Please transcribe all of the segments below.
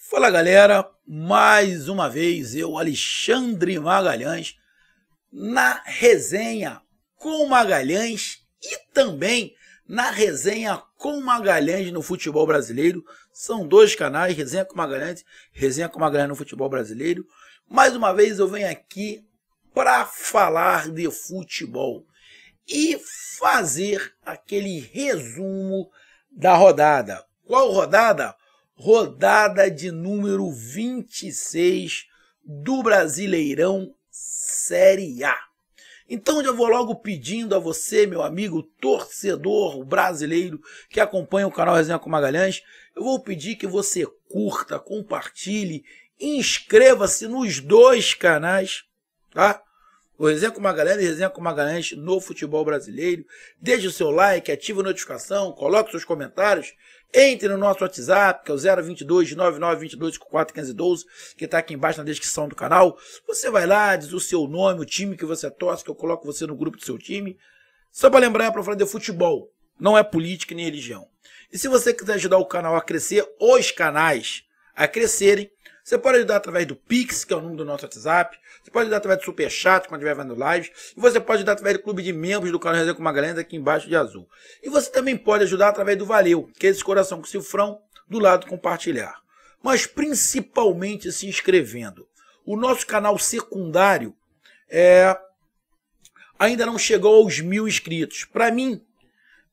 Fala galera, mais uma vez eu, Alexandre Magalhães, na resenha com Magalhães e também na resenha com Magalhães no futebol brasileiro. São dois canais, resenha com Magalhães no futebol brasileiro. Mais uma vez eu venho aqui para falar de futebol e fazer aquele resumo da rodada. Qual rodada? Rodada de número 26 do Brasileirão Série A. Então já vou logo pedindo a você, meu amigo torcedor brasileiro que acompanha o canal Resenha com Magalhães, eu vou pedir que você curta, compartilhe, inscreva-se nos dois canais, tá? O Resenha com Magalhães e Resenha com Magalhães no futebol brasileiro. Deixe o seu like, ative a notificação, coloque seus comentários. Entre no nosso WhatsApp, que é o 022 9922 54 1512, que está aqui embaixo na descrição do canal. Você vai lá, diz o seu nome, o time que você torce, que eu coloco você no grupo do seu time. Só para lembrar, é para falar de futebol, não é política nem religião. E se você quiser ajudar o canal a crescer, os canais a crescerem, você pode ajudar através do Pix, que é o número do nosso WhatsApp. Você pode ajudar através do Superchat, quando estiver vendo live. E você pode ajudar através do clube de membros do canal Resenha com Magalhães, aqui embaixo de azul. E você também pode ajudar através do Valeu, que é esse coração com cifrão do lado compartilhar. Mas principalmente se inscrevendo. O nosso canal secundário ainda não chegou aos 1000 inscritos. Para mim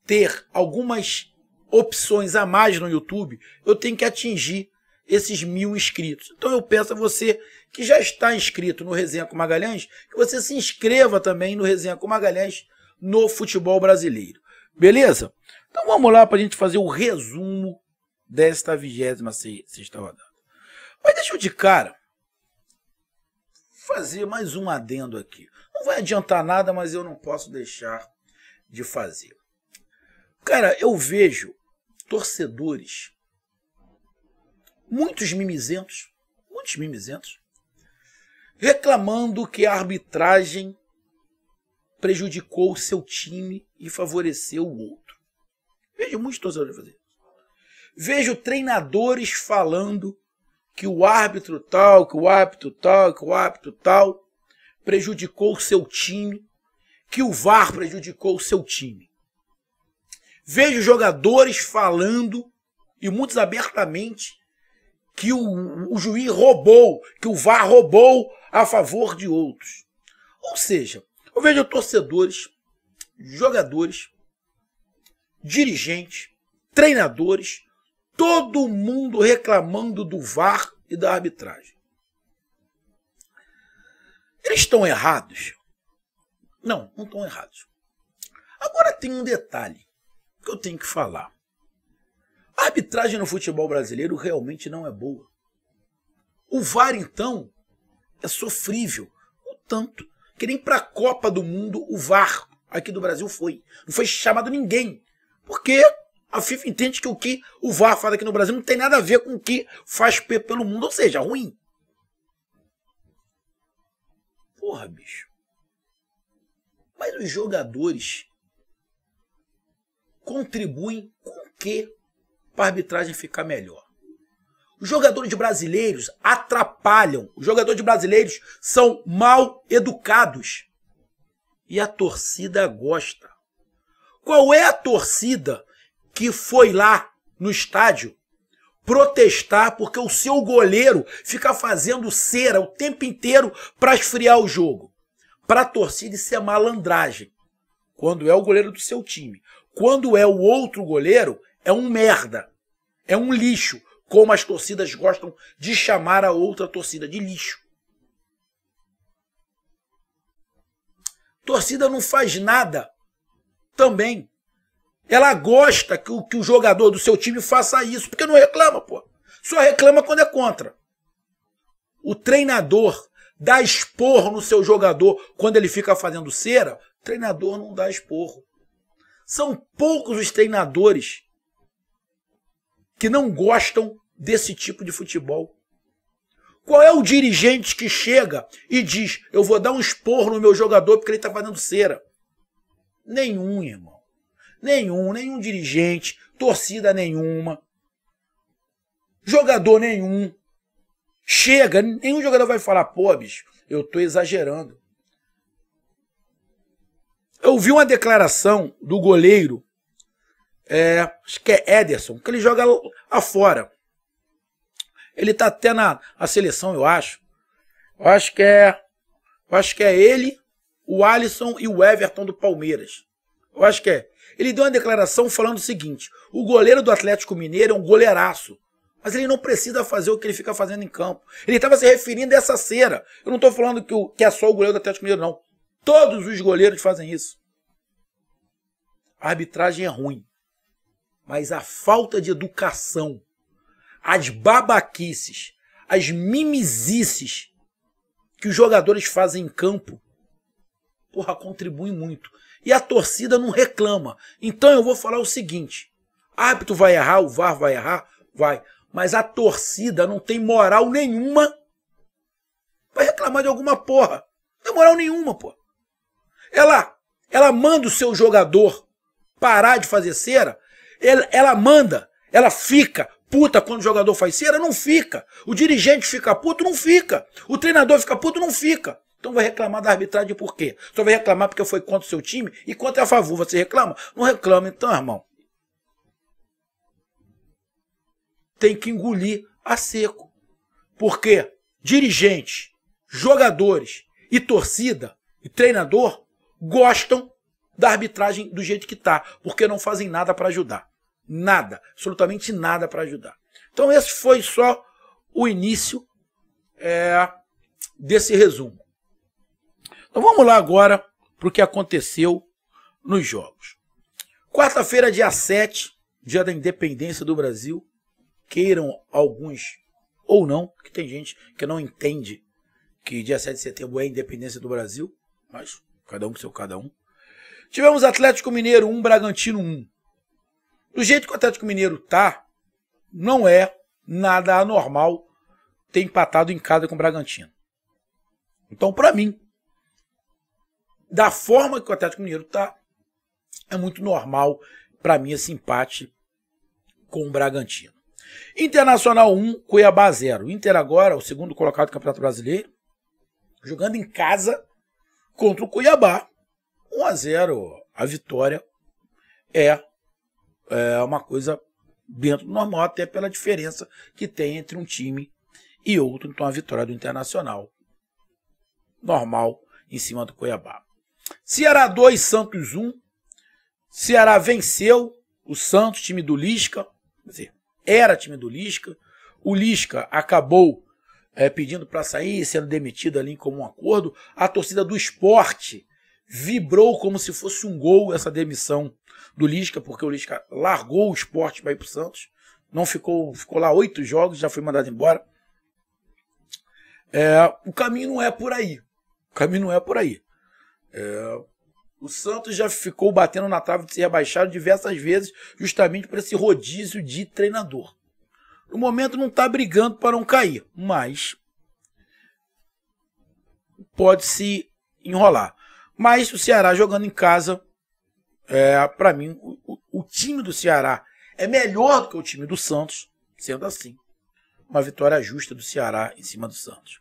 ter algumas opções a mais no YouTube, eu tenho que atingir esses 1000 inscritos. Então eu peço a você que já está inscrito no Resenha com Magalhães, que você se inscreva também no Resenha com Magalhães no futebol brasileiro. Beleza? Então vamos lá para a gente fazer o resumo desta 26ª rodada. Mas deixa eu de cara fazer mais um adendo aqui. Não vai adiantar nada, mas eu não posso deixar de fazer. Cara, eu vejo torcedores muitos mimizentos, reclamando que a arbitragem prejudicou o seu time e favoreceu o outro. Vejo muitos torcedores fazer isso. Vejo treinadores falando que o árbitro tal, prejudicou o seu time, que o VAR prejudicou o seu time. Vejo jogadores falando, e muitos abertamente, que o juiz roubou, que o VAR roubou a favor de outros. Ou seja, eu vejo torcedores, jogadores, dirigentes, treinadores, todo mundo reclamando do VAR e da arbitragem. Eles estão errados? Não, não estão errados. Agora tem um detalhe que eu tenho que falar. A arbitragem no futebol brasileiro realmente não é boa. O VAR, então, é sofrível. O tanto que nem para a Copa do Mundo o VAR aqui do Brasil foi. Não foi chamado ninguém. Porque a FIFA entende que o que o VAR faz aqui no Brasil não tem nada a ver com o que faz pelo mundo. Ou seja, ruim. Porra, bicho. Mas os jogadores contribuem com o quê para a arbitragem ficar melhor? Os jogadores brasileiros atrapalham. Os jogadores brasileiros são mal educados. E a torcida gosta. Qual é a torcida que foi lá no estádio protestar porque o seu goleiro fica fazendo cera o tempo inteiro para esfriar o jogo? Para a torcida isso é malandragem. Quando é o goleiro do seu time. Quando é o outro goleiro, é um merda, é um lixo, como as torcidas gostam de chamar a outra torcida de lixo. Torcida não faz nada também. Ela gosta que o jogador do seu time faça isso, porque não reclama, pô. Só reclama quando é contra. O treinador dá esporro no seu jogador quando ele fica fazendo cera, o treinador não dá esporro. São poucos os treinadores que não gostam desse tipo de futebol. Qual é o dirigente que chega e diz, eu vou dar um esporro no meu jogador porque ele está fazendo cera? Nenhum, irmão. Nenhum dirigente, torcida nenhuma, jogador nenhum Chega, nenhum jogador vai falar, pô, bicho, eu tô exagerando. Eu vi uma declaração do goleiro, acho que é Ederson, que ele joga lá fora. Ele tá até na seleção, eu acho. Eu acho que é ele, o Alisson e o Everton do Palmeiras. Eu acho que é. Ele deu uma declaração falando o seguinte: o goleiro do Atlético Mineiro é um goleiraço, mas ele não precisa fazer o que ele fica fazendo em campo. Ele estava se referindo a essa cera. Eu não estou falando que é só o goleiro do Atlético Mineiro, não. Todos os goleiros fazem isso. A arbitragem é ruim, mas a falta de educação, as babaquices, as mimizices que os jogadores fazem em campo, porra, contribuem muito. E a torcida não reclama. Então eu vou falar o seguinte: árbitro vai errar, o VAR vai errar, vai. Mas a torcida não tem moral nenhuma pra reclamar de alguma porra. Não tem moral nenhuma, pô. Ela manda o seu jogador parar de fazer cera, ela fica puta quando o jogador faz cera? Não fica. O dirigente fica puto? Não fica. O treinador fica puto? Não fica. Então vai reclamar da arbitragem por quê? Só vai reclamar porque foi contra o seu time e quanto é a favor. Você reclama? Não reclama. Então, irmão, tem que engolir a seco. Porque dirigentes, jogadores e torcida e treinador gostam da arbitragem do jeito que tá, porque não fazem nada para ajudar. Nada, absolutamente nada para ajudar. Então esse foi só o início desse resumo. Então vamos lá agora para o que aconteceu nos jogos. Quarta-feira, dia 7, dia da independência do Brasil. Queiram alguns ou não, que tem gente que não entende que dia 7 de setembro é a independência do Brasil, mas cada um com seu cada um. Tivemos Atlético Mineiro 1, Bragantino 1. Do jeito que o Atlético Mineiro tá, não é nada anormal ter empatado em casa com o Bragantino. Então, para mim, da forma que o Atlético Mineiro tá, é muito normal para mim esse empate com o Bragantino. Internacional 1, Cuiabá 0. Inter agora, o segundo colocado do Campeonato Brasileiro, jogando em casa contra o Cuiabá. 1-0, a vitória é uma coisa dentro do normal, até pela diferença que tem entre um time e outro. Então a vitória do Internacional, normal, em cima do Cuiabá. Ceará 2, Santos 1. Ceará venceu o Santos, time do Lisca. Quer dizer, era time do Lisca. O Lisca acabou pedindo para sair, sendo demitido ali em comum acordo. A torcida do Sport vibrou como se fosse um gol essa demissão do Lisca, porque o Lisca largou o Sport para ir para o Santos. Não ficou lá 8 jogos, já foi mandado embora. O caminho não é por aí. O caminho não é por aí. O Santos já ficou batendo na trave de ser rebaixado diversas vezes, justamente por esse rodízio de treinador. No momento não está brigando para não cair, mas pode se enrolar. Mas o Ceará jogando em casa, para mim, o time do Ceará é melhor do que o time do Santos, sendo assim, uma vitória justa do Ceará em cima do Santos.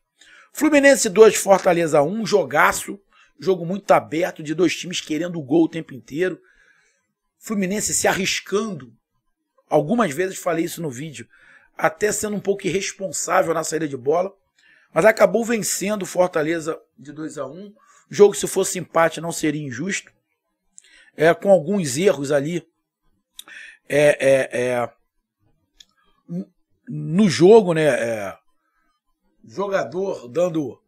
Fluminense 2, Fortaleza 1, jogaço. Jogo muito aberto, de dois times querendo o gol o tempo inteiro. Fluminense se arriscando. Algumas vezes falei isso no vídeo. Até sendo um pouco irresponsável na saída de bola. Mas acabou vencendo o Fortaleza de 2-1. O jogo, se fosse empate, não seria injusto. Com alguns erros ali. No jogo, né? Jogador dando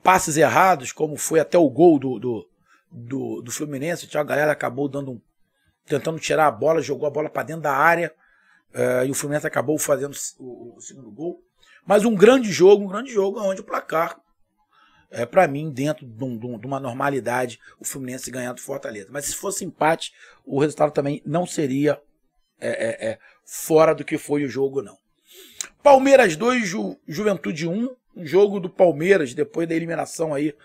passes errados, como foi até o gol do Fluminense. A galera acabou tentando tirar a bola, jogou a bola para dentro da área, e o Fluminense acabou fazendo o segundo gol. Mas um grande jogo onde o placar, para mim, dentro de uma normalidade, o Fluminense ganhando do Fortaleza. Mas se fosse empate, o resultado também não seria fora do que foi o jogo, não. Palmeiras 2, Juventude 1. Um jogo do Palmeiras, depois da eliminação aí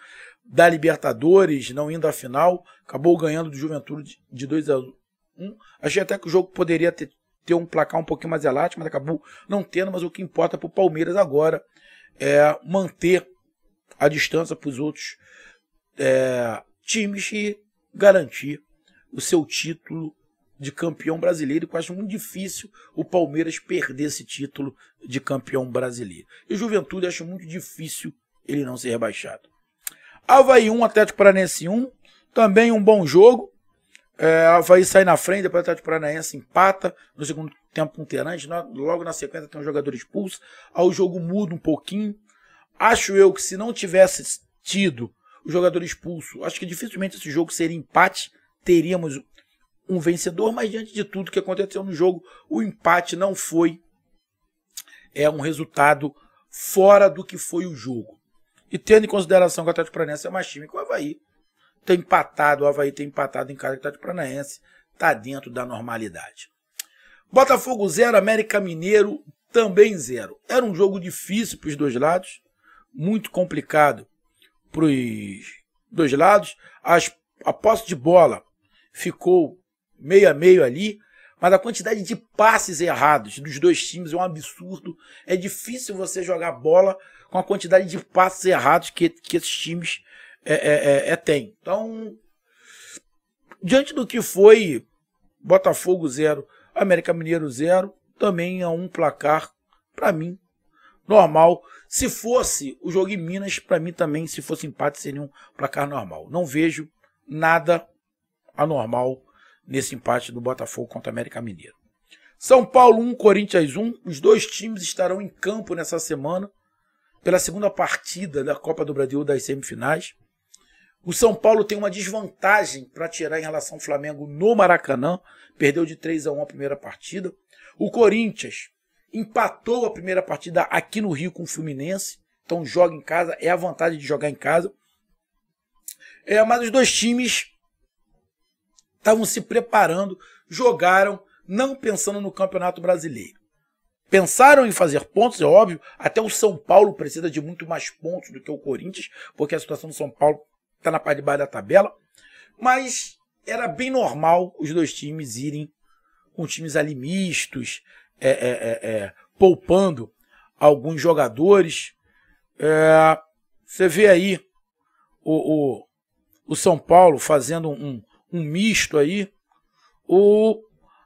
da Libertadores, não indo à final, acabou ganhando do Juventude de 2-1. Achei até que o jogo poderia ter um placar um pouquinho mais elástico, mas acabou não tendo. Mas o que importa para o Palmeiras agora manter a distância para os outros times e garantir o seu título de campeão brasileiro, que eu acho muito difícil o Palmeiras perder esse título de campeão brasileiro. E o Juventude acho muito difícil ele não ser rebaixado. Avaí 1, Atlético Paranaense 1, também um bom jogo. Avaí sai na frente, depois o Atlético Paranaense empata no segundo tempo com o Terãs, logo na sequência tem um jogador expulso, aí o jogo muda um pouquinho. Acho eu que se não tivesse tido o jogador expulso, acho que dificilmente esse jogo seria empate, teríamos um vencedor, mas diante de tudo que aconteceu no jogo, o empate não foi um resultado fora do que foi o jogo. E tendo em consideração que o Atlético Paranaense é mais time que o Avaí, o Avaí tem empatado em casa, o Atlético Paranaense está dentro da normalidade. Botafogo 0, América Mineiro também 0. Era um jogo difícil para os dois lados, muito complicado para os dois lados. A posse de bola ficou meio a meio ali, mas a quantidade de passes errados dos dois times é um absurdo. É difícil você jogar bola com a quantidade de passes errados que esses times têm. Então, diante do que foi Botafogo 0, América Mineiro 0, também é um placar, para mim, normal. Se fosse o jogo em Minas, para mim também, se fosse empate, seria um placar normal. Não vejo nada anormal nesse empate do Botafogo contra o América Mineiro. São Paulo 1, Corinthians 1. Os dois times estarão em campo nessa semana pela segunda partida da Copa do Brasil das semifinais. O São Paulo tem uma desvantagem para tirar em relação ao Flamengo no Maracanã. Perdeu de 3-1 a primeira partida. O Corinthians empatou a primeira partida aqui no Rio com o Fluminense. Então joga em casa, é a vantagem de jogar em casa. Mas os dois times estavam se preparando, jogaram não pensando no Campeonato Brasileiro. Pensaram em fazer pontos, é óbvio, até o São Paulo precisa de muito mais pontos do que o Corinthians, porque a situação do São Paulo está na parte de baixo da tabela, mas era bem normal os dois times irem com times ali mistos, poupando alguns jogadores. Você vê aí o São Paulo fazendo um misto aí.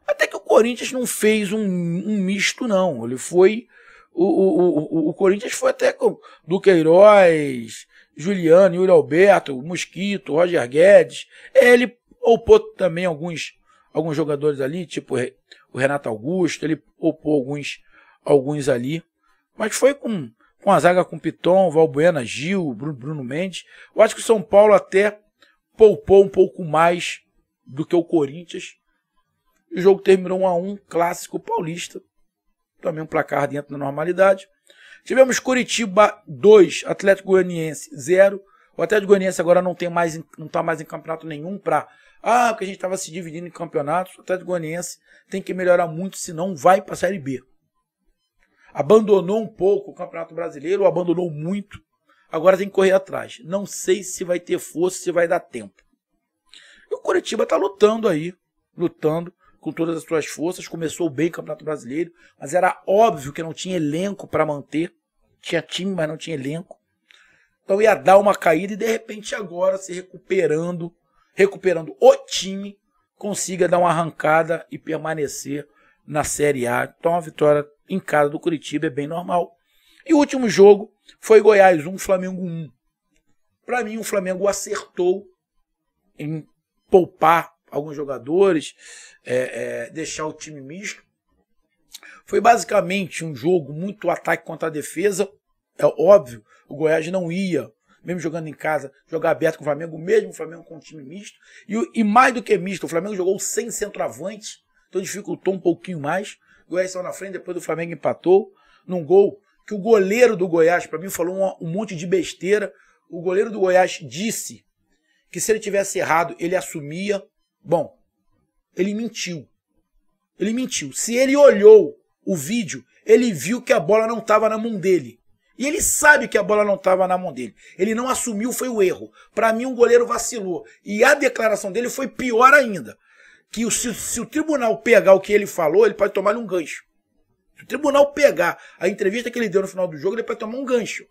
Até que o Corinthians não fez um misto, não. Ele foi. O Corinthians foi até com Duqueiroz, Juliano, Yuri Alberto, Mosquito, Roger Guedes. Ele poupou também alguns jogadores ali, tipo o Renato Augusto. Ele poupou alguns ali. Mas foi com a zaga com Piton, Valbuena, Gil, Bruno Mendes. Eu acho que o São Paulo até poupou um pouco mais do que o Corinthians. O jogo terminou 1-1, clássico paulista. Também um placar dentro da normalidade. Tivemos Curitiba 2, Atlético Goianiense 0. O Atlético Goianiense agora não está mais em campeonato nenhum porque a gente estava se dividindo em campeonatos. O Atlético Goianiense tem que melhorar muito, senão vai para a Série B. Abandonou um pouco o Campeonato Brasileiro, abandonou muito. Agora tem que correr atrás. Não sei se vai ter força, se vai dar tempo. E o Curitiba está lutando com todas as suas forças. Começou bem o Campeonato Brasileiro, mas era óbvio que não tinha elenco para manter. Tinha time, mas não tinha elenco. Então ia dar uma caída e de repente agora se recuperando o time, consiga dar uma arrancada e permanecer na Série A. Então a vitória em casa do Curitiba é bem normal. E o último jogo foi Goiás 1, Flamengo 1. Para mim o Flamengo acertou em poupar alguns jogadores, deixar o time misto. Foi basicamente um jogo muito ataque contra a defesa. É óbvio, o Goiás não ia, mesmo jogando em casa, jogar aberto com o Flamengo, mesmo o Flamengo com um time misto. E mais do que misto, o Flamengo jogou sem centroavante, então dificultou um pouquinho mais. O Goiás saiu na frente, depois o Flamengo empatou num gol que o goleiro do Goiás, para mim, falou um monte de besteira. O goleiro do Goiás disse que se ele tivesse errado, ele assumia. Bom, ele mentiu. Ele mentiu. Se ele olhou o vídeo, ele viu que a bola não estava na mão dele. E ele sabe que a bola não estava na mão dele. Ele não assumiu, foi o erro. Para mim, o goleiro vacilou. E a declaração dele foi pior ainda. Que se o tribunal pegar o que ele falou, ele pode tomar um gancho. Se o tribunal pegar a entrevista que ele deu no final do jogo, ele pode tomar um gancho.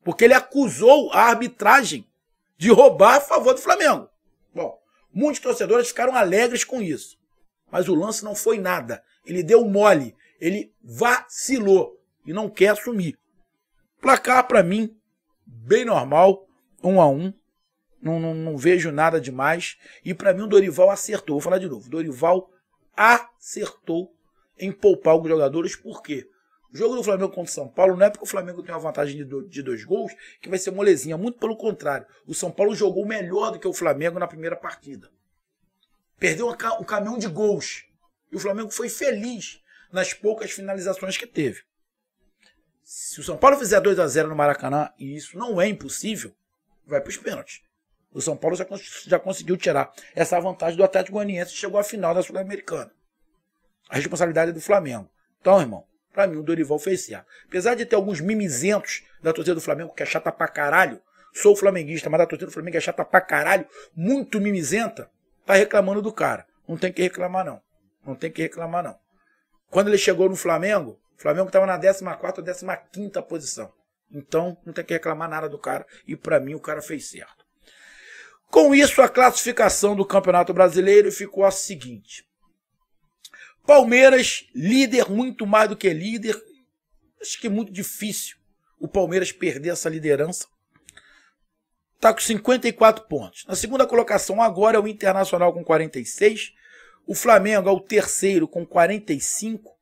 Porque ele acusou a arbitragem de roubar a favor do Flamengo. Bom, muitos torcedores ficaram alegres com isso. Mas o lance não foi nada. Ele deu mole. Ele vacilou. E não quer assumir. Placar, para mim, bem normal. 1-1. Não vejo nada demais. E para mim o Dorival acertou. Vou falar de novo. Dorival acertou em poupar os jogadores. Por quê? O jogo do Flamengo contra o São Paulo não é porque o Flamengo tem uma vantagem de 2 gols que vai ser molezinha. Muito pelo contrário. O São Paulo jogou melhor do que o Flamengo na primeira partida. Perdeu um caminhão de gols. E o Flamengo foi feliz nas poucas finalizações que teve. Se o São Paulo fizer 2-0 no Maracanã, e isso não é impossível, vai para os pênaltis. O São Paulo já conseguiu tirar essa vantagem do Atlético Goianiense e chegou à final da Sul-Americana. A responsabilidade é do Flamengo. Então, irmão, pra mim o Dorival fez certo. Apesar de ter alguns mimizentos da torcida do Flamengo, que é chata pra caralho, sou flamenguista, mas a torcida do Flamengo é chata pra caralho, muito mimizenta, tá reclamando do cara. Não tem que reclamar, não. Não tem que reclamar, não. Quando ele chegou no Flamengo, o Flamengo estava na 14ª ou 15ª posição. Então, não tem que reclamar nada do cara. E pra mim, o cara fez certo. Com isso, a classificação do Campeonato Brasileiro ficou a seguinte. Palmeiras, líder, muito mais do que líder. Acho que é muito difícil o Palmeiras perder essa liderança. Está com 54 pontos. Na segunda colocação agora é o Internacional com 46. O Flamengo é o terceiro com 45.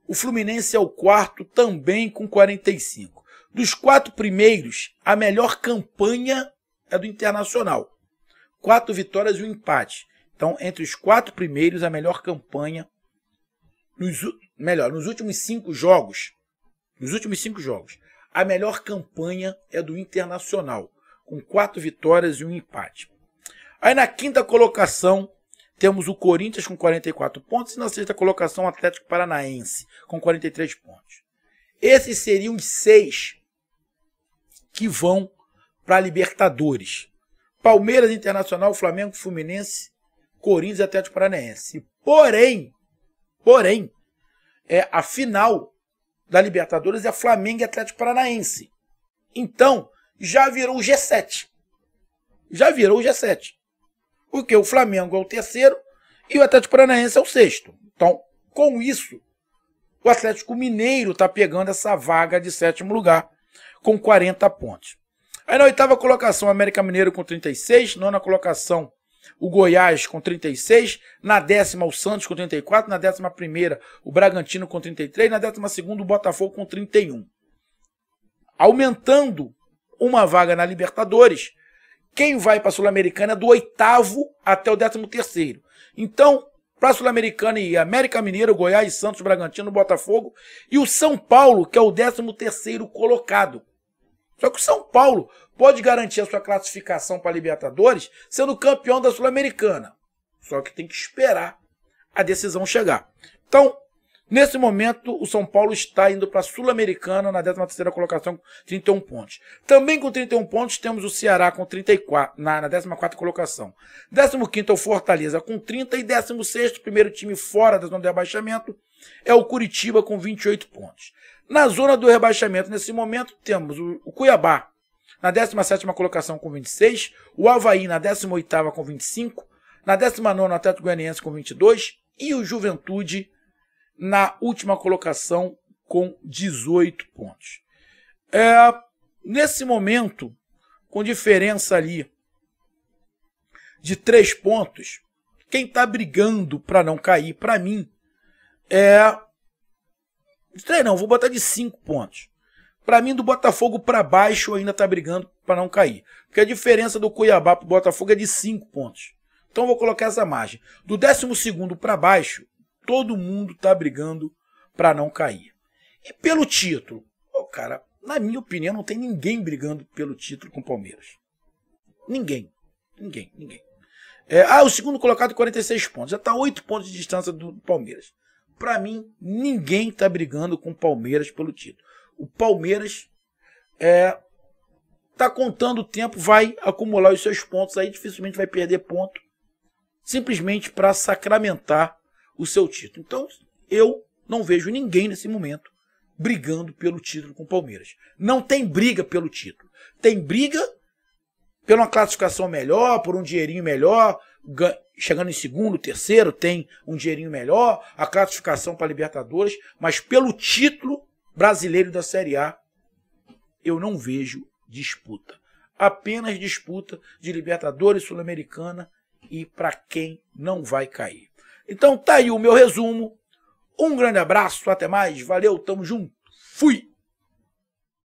O Fluminense é o quarto também com 45. Dos 4 primeiros, a melhor campanha é do Internacional. 4 vitórias e um empate. Então, entre os 4 primeiros, a melhor campanha, nos últimos 5 jogos, a melhor campanha é do Internacional, com 4 vitórias e um empate. Aí na quinta colocação, temos o Corinthians com 44 pontos e na sexta colocação o Atlético Paranaense com 43 pontos. Esses seriam os 6 que vão para a Libertadores. Palmeiras, Internacional, Flamengo, Fluminense, Corinthians e Atlético Paranaense. Porém, a final da Libertadores é Flamengo e Atlético Paranaense. Então, já virou o G7. Porque o Flamengo é o terceiro e o Atlético Paranaense é o sexto. Então, com isso, o Atlético Mineiro está pegando essa vaga de 7º lugar com 40 pontos. Aí na oitava colocação, o América Mineiro com 36. Nona colocação, o Goiás com 36. Na 10ª, o Santos com 34. Na 11ª, o Bragantino com 33. Na 12ª, o Botafogo com 31. Aumentando uma vaga na Libertadores, quem vai para a Sul-Americana é do 8º até o 13º. Então, para a Sul-Americana e América Mineiro, Goiás, Santos, Bragantino, Botafogo e o São Paulo, que é o 13º colocado. Só que o São Paulo pode garantir a sua classificação para a Libertadores sendo campeão da Sul-Americana. Só que tem que esperar a decisão chegar. Então, nesse momento, o São Paulo está indo para a Sul-Americana na 13ª colocação com 31 pontos. Também com 31 pontos temos o Ceará com 34, na 14ª colocação. 15º é o Fortaleza com 30 e 16º, primeiro time fora da zona de rebaixamento, é o Curitiba com 28 pontos. Na zona do rebaixamento, nesse momento, temos o Cuiabá na 17ª colocação com 26, o Avaí na 18ª com 25, na 19ª o Atlético Goianiense com 22 e o Juventude na última colocação com 18 pontos. Nesse momento, com diferença ali de 3 pontos, quem está brigando para não cair, para mim, vou botar de 5 pontos. Para mim, do Botafogo para baixo ainda está brigando para não cair. Porque a diferença do Cuiabá para o Botafogo é de 5 pontos. Então eu vou colocar essa margem. Do 12º para baixo, todo mundo está brigando para não cair. E pelo título? Cara, na minha opinião, não tem ninguém brigando pelo título com o Palmeiras. Ninguém. O segundo colocado 46 pontos. Já está 8 pontos de distância do Palmeiras. Para mim, ninguém está brigando com o Palmeiras pelo título. O Palmeiras está contando o tempo, vai acumular os seus pontos aí, dificilmente vai perder ponto, simplesmente para sacramentar o seu título. Então, eu não vejo ninguém nesse momento brigando pelo título com o Palmeiras. Não tem briga pelo título. Tem briga por uma classificação melhor, por um dinheirinho melhor, chegando em segundo, terceiro, tem um dinheirinho melhor, a classificação para a Libertadores, mas pelo título brasileiro da Série A, eu não vejo disputa. Apenas disputa de Libertadores, Sul-Americana e para quem não vai cair. Então tá aí o meu resumo. Um grande abraço, até mais, valeu, tamo junto, fui!